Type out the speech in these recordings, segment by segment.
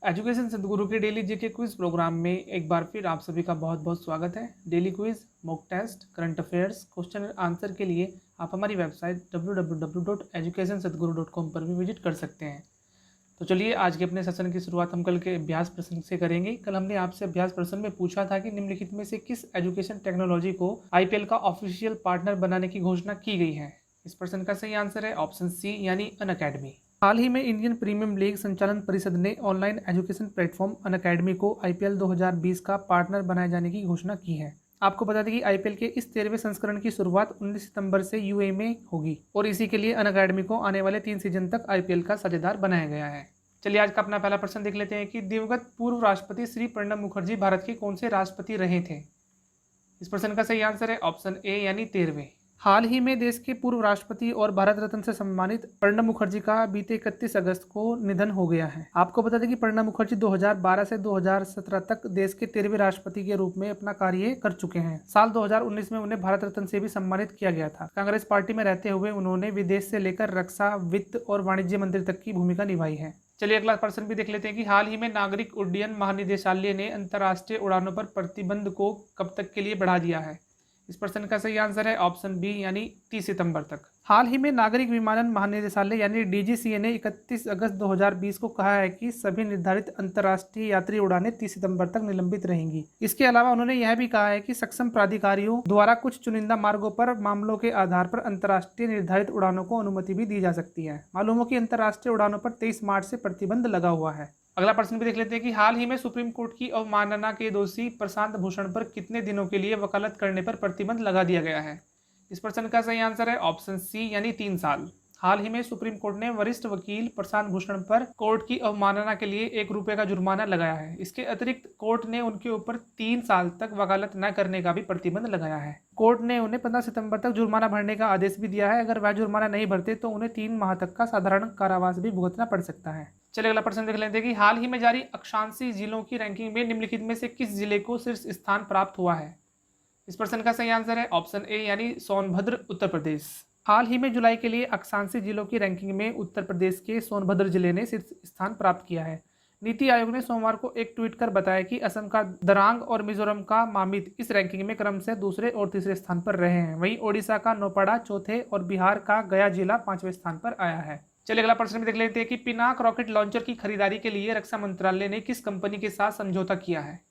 Education सदगुरु के daily GK quiz programme में एक बार फिर आप सभी का बहुत बहुत स्वागत है। Daily quiz, mock test, current affairs, question and answer के लिए आप हमारी वेबसाइट www.educationsadguru.com पर भी विजिट कर सकते हैं। तो चलिए आज के अपने सेशन की शुरुआत हम कल के अभ्यास प्रश्न से करेंगे। कल हमने आपसे अभ्यास प्रश्न में पूछा था कि निम्नलिखित में से किस एजुकेशन टेक्नोलॉजी को आईपीएल का ऑफिशियल पार्टनर बनाने की घोषणा की गई है। इस प्रश्न का सही आंसर है ऑप्शन सी यानी अनअकैडमी। हाल ही में इंडियन प्रीमियम लीग संचालन परिषद ने ऑनलाइन एजुकेशन प्लेटफॉर्म अनअकैडमी को आईपीएल 2020 का पार्टनर बनाए जाने की घोषणा की है। आपको बता दें कि आईपीएल के इस 13वें संस्करण की शुरुआत 19 सितंबर से यूएई में होगी और इसी के लिए अनअकैडमी को आने वाले 3 सीजन तक आईपीएल का साझेदार बनाया गया है। चलिए आज का अपना पहला प्रश्न देख लेते हैं कि दिवंगत पूर्व राष्ट्रपति श्री प्रणब मुखर्जी भारत के कौन से राष्ट्रपति रहे थे। इस प्रश्न का सही आंसर है ऑप्शन ए यानी 13वें। हाल ही में देश के पूर्व राष्ट्रपति और भारत रत्न से सम्मानित प्रणब मुखर्जी का बीते 31 अगस्त को निधन हो गया है। आपको बता दें कि प्रणब मुखर्जी 2012 से 2017 तक देश के 13वें राष्ट्रपति के रूप में अपना कार्य कर चुके हैं। साल 2019 में उन्हें भारत रत्न से भी सम्मानित किया गया था। कांग्रेस पार्टी में रहते हुए उन्होंने विदेश से लेकर रक्षा, वित्त और वाणिज्य मंत्री तक की भूमिका निभाई है। चलिए अगला प्रश्न भी देख लेते हैं कि हाल ही में नागरिक उड्डयन महानिदेशालय ने अंतर्राष्ट्रीय उड़ानों पर प्रतिबंध को कब तक के लिए बढ़ा दिया है। इस प्रश्न का सही आंसर है ऑप्शन बी यानी 30 सितंबर तक। हाल ही में नागरिक विमानन महानिदेशालय यानी डीजीसीए ने 31 अगस्त 2020 को कहा है कि सभी निर्धारित अंतर्राष्ट्रीय यात्री उड़ानें 30 सितंबर तक निलंबित रहेंगी। इसके अलावा उन्होंने यह भी कहा है कि सक्षम प्राधिकारियों द्वारा कुछ चुनिंदा मार्गों पर मामलों के आधार पर अंतर्राष्ट्रीय निर्धारित उड़ानों को अनुमति भी दी जा सकती है। मालूम हो कि अंतर्राष्ट्रीय उड़ानों पर 23 मार्च से प्रतिबंध लगा हुआ है। अगला प्रश्न भी देख लेते हैं कि हाल ही में सुप्रीम कोर्ट की अवमानना के दोषी प्रशांत भूषण पर कितने दिनों के लिए वकालत करने पर प्रतिबंध लगा दिया गया है। इस प्रश्न का सही आंसर है ऑप्शन सी यानी 3 साल। हाल ही में सुप्रीम कोर्ट ने वरिष्ठ वकील प्रशांत भूषण पर कोर्ट की अवमानना के लिए ₹1 का जुर्माना लगाया है। इसके अतिरिक्त कोर्ट ने उनके ऊपर 3 साल तक वकालत न करने का भी प्रतिबंध लगाया है। कोर्ट ने उन्हें 15 सितंबर तक जुर्माना भरने का आदेश भी दिया है। अगर वह जुर्माना नहीं भरते तो उन्हें 3 माह तक का साधारण कारावास भी भुगतना पड़ सकता है। चलिए अगला प्रश्न देख लेते हैं कि हाल ही में जारी अक्षांशीय जिलों की रैंकिंग में निम्नलिखित में से किस जिले को शीर्ष स्थान प्राप्त हुआ है। इस प्रश्न का सही आंसर है ऑप्शन ए यानी सोनभद्र उत्तर प्रदेश। हाल ही में जुलाई के लिए अक्षांशीय जिलों की रैंकिंग में उत्तर प्रदेश के सोनभद्र जिले ने शीर्ष स्थान प्राप्त किया है। नीति आयोग ने सोमवार को एक ट्वीट कर बताया कि असम का दरांग और मिजोरम का मामित इस रैंकिंग में क्रमशः दूसरे और तीसरे स्थान पर रहे हैं। वहीं ओडिशा का नौपाड़ा चौथे और बिहार का गया जिला 5वें स्थान पर आया है। चलिए अगला प्रश्न भी देख लेते हैं कि पिनाक रॉकेट लॉन्चर की खरीदारी के लिए रक्षा मंत्रालय ने किस कंपनी के साथ समझौता किया है।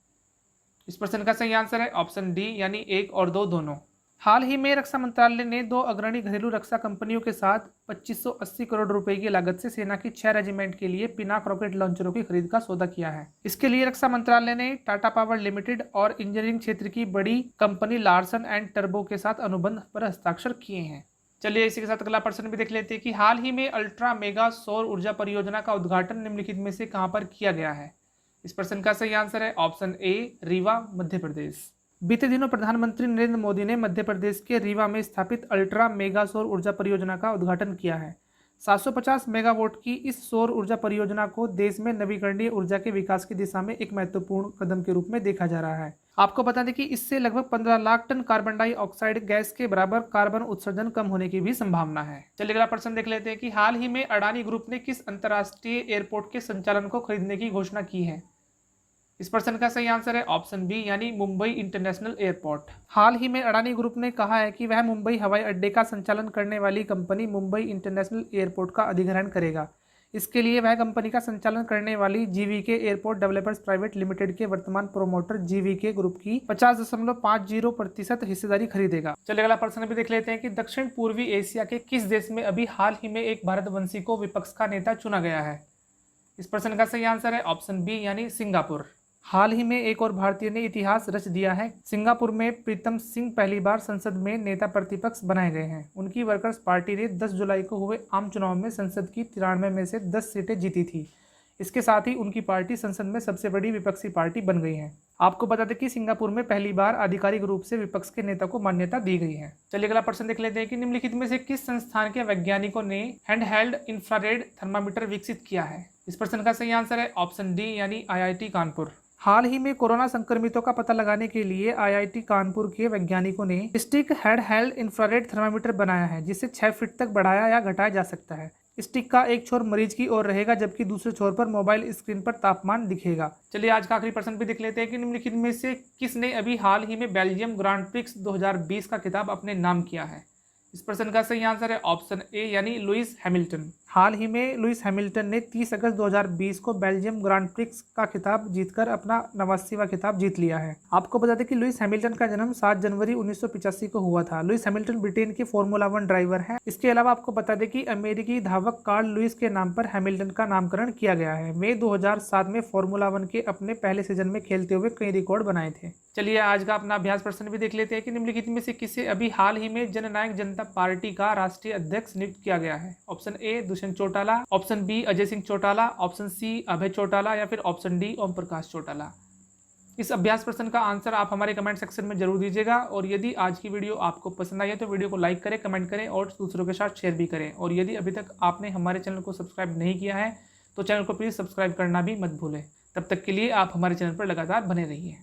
इस प्रश्न का सही आंसर है ऑप्शन डी यानी 1 और 2 दोनों। हाल ही में रक्षा मंत्रालय ने 2 अग्रणी घरेलू रक्षा कंपनियों के साथ 2580 करोड़ रुपए की लागत से सेना की 6 रेजिमेंट के लिए पिनाक रॉकेट लॉन्चरों की खरीद का सौदा किया है। इसके लिए रक्षा मंत्रालय ने टाटा पावर लिमिटेड और इंजीनियरिंग क्षेत्र की बड़ी कंपनी लार्सन एंड टर्बो के साथ अनुबंध पर हस्ताक्षर किए हैं। चलिए इसी के साथ अगला प्रश्न भी देख लेते हैं कि हाल ही में अल्ट्रा मेगा सौर ऊर्जा परियोजना का उद्घाटन निम्नलिखित में से कहां पर किया गया है। इस प्रश्न का सही आंसर है ऑप्शन ए रीवा मध्य प्रदेश। बीते दिनों प्रधानमंत्री नरेंद्र मोदी ने मध्य प्रदेश के रीवा में स्थापित अल्ट्रा मेगा सौर ऊर्जा परियोजना का उद्घाटन किया है। 750 मेगावाट की इस सौर ऊर्जा परियोजना को देश में नवीकरणीय ऊर्जा के विकास की दिशा में एक महत्वपूर्ण कदम के रूप में देखा जा रहा है। आपको बता दें कि इससे लगभग 15 lakh ton carbon dioxide gas के बराबर कार्बन उत्सर्जन कम होने की भी संभावना है। चलिए अगला प्रश्न देख लेते हैं कि हाल ही में अडानी ग्रुप ने किस अंतर्राष्ट्रीय एयरपोर्ट के संचालन को खरीदने की घोषणा की है। इस प्रश्न का सही आंसर है ऑप्शन बी यानी मुंबई इंटरनेशनल एयरपोर्ट। हाल ही में अडानी ग्रुप ने कहा है कि वह मुंबई हवाई अड्डे का संचालन करने वाली कंपनी मुंबई इंटरनेशनल एयरपोर्ट का अधिग्रहण करेगा। इसके लिए वह कंपनी का संचालन करने वाली GVK airport developers private limited के वर्तमान प्रोमोटर जीवीके ग्रुप की 50.50% हिस्सेदारी खरीदेगा। चलिए अगला प्रश्न भी देख लेते हैं कि दक्षिण पूर्वी एशिया के किस देश में अभी हाल ही में एक भारतवंशी को विपक्ष का नेता चुना गया है। इस प्रश्न का सही आंसर है ऑप्शन बी यानी सिंगापुर। हाल ही में एक और भारतीय ने इतिहास रच दिया है। सिंगापुर में प्रीतम सिंह पहली बार संसद में नेता प्रतिपक्ष बनाए गए हैं। उनकी वर्कर्स पार्टी ने 10 जुलाई को हुए आम चुनाव में संसद की 93 में से 10 सीटें जीती थी। इसके साथ ही उनकी पार्टी संसद में सबसे बड़ी विपक्षी पार्टी बन गई है। आपको बता दें कि सिंगापुर में पहली बार आधिकारिक रूप से विपक्ष के नेता को मान्यता दी गई है। चलिए अगला प्रश्न देख लेते हैं कि निम्नलिखित में से किस संस्थान के वैज्ञानिकों ने हैंडहेल्ड इंफ्रारेड थर्मामीटर विकसित किया है। इस प्रश्न का सही आंसर है ऑप्शन डी यानी आईआईटी कानपुर। हाल ही में कोरोना संक्रमितों का पता लगाने के लिए आईआईटी कानपुर के वैज्ञानिकों ने स्टिक हैंडहेल्ड इंफ्रारेड थर्मामीटर बनाया है, जिसे 6 फीट तक बढ़ाया या घटाया जा सकता है। स्टिक का एक छोर मरीज की ओर रहेगा जबकि दूसरे छोर पर मोबाइल स्क्रीन पर तापमान दिखेगा। चलिए आज का आखिरी प्रश्न भी देख लेते हैं कि निम्नलिखित में से किसने अभी हाल ही में बेल्जियम ग्रांड प्रिक्स 2020 का खिताब अपने नाम किया है। इस प्रश्न का सही आंसर है ऑप्शन ए यानी लुइस हैमिल्टन। हाल ही में लुइस हैमिल्टन ने 30 अगस्त 2020 को बेल्जियम ग्रांड प्रिक्स का खिताब जीतकर अपना 89वां खिताब जीत लिया है। आपको बता दें कि लुइस हैमिल्टन का जन्म 7 जनवरी 1985 को हुआ था। लुइस हैमिल्टन ब्रिटेन के फॉर्मूला 1 ड्राइवर है। इसके अलावा आपको बता दें कि अमेरिकी धावक कार्ल लुइस के नाम पर हैमिल्टन का नामकरण किया गया है। वे 2007 में फॉर्मूला 1 के अपने पहले सीजन में खेलते हुए कई रिकॉर्ड बनाए थे। चलिए आज का अपना अभ्यास प्रश्न भी देख लेते हैं कि निम्नलिखित में से किसे अभी हाल ही में जननायक जनता पार्टी का राष्ट्रीय अध्यक्ष नियुक्त किया गया है। Option A Dushyant Chautala, option B Ajay Singh Chautala, option C Abhay Chautala या फिर ऑप्शन डी ओम प्रकाश चौटाला। इस अभ्यास प्रश्न का आंसर आप हमारे कमेंट सेक्शन में जरूर दीजिएगा और यदि आज की वीडियो आपको पसंद आई है तो वीडियो को लाइक करें, कमेंट करें और दूसरों के साथ शेयर भी करें। और यदि अभी तक आपने हमारे चैनल को सब्सक्राइब नहीं किया है तो चैनल को प्लीज़ सब्सक्राइब करना भी मत भूलें। तब तक के लिए आप हमारे चैनल पर लगातार बने रहिए।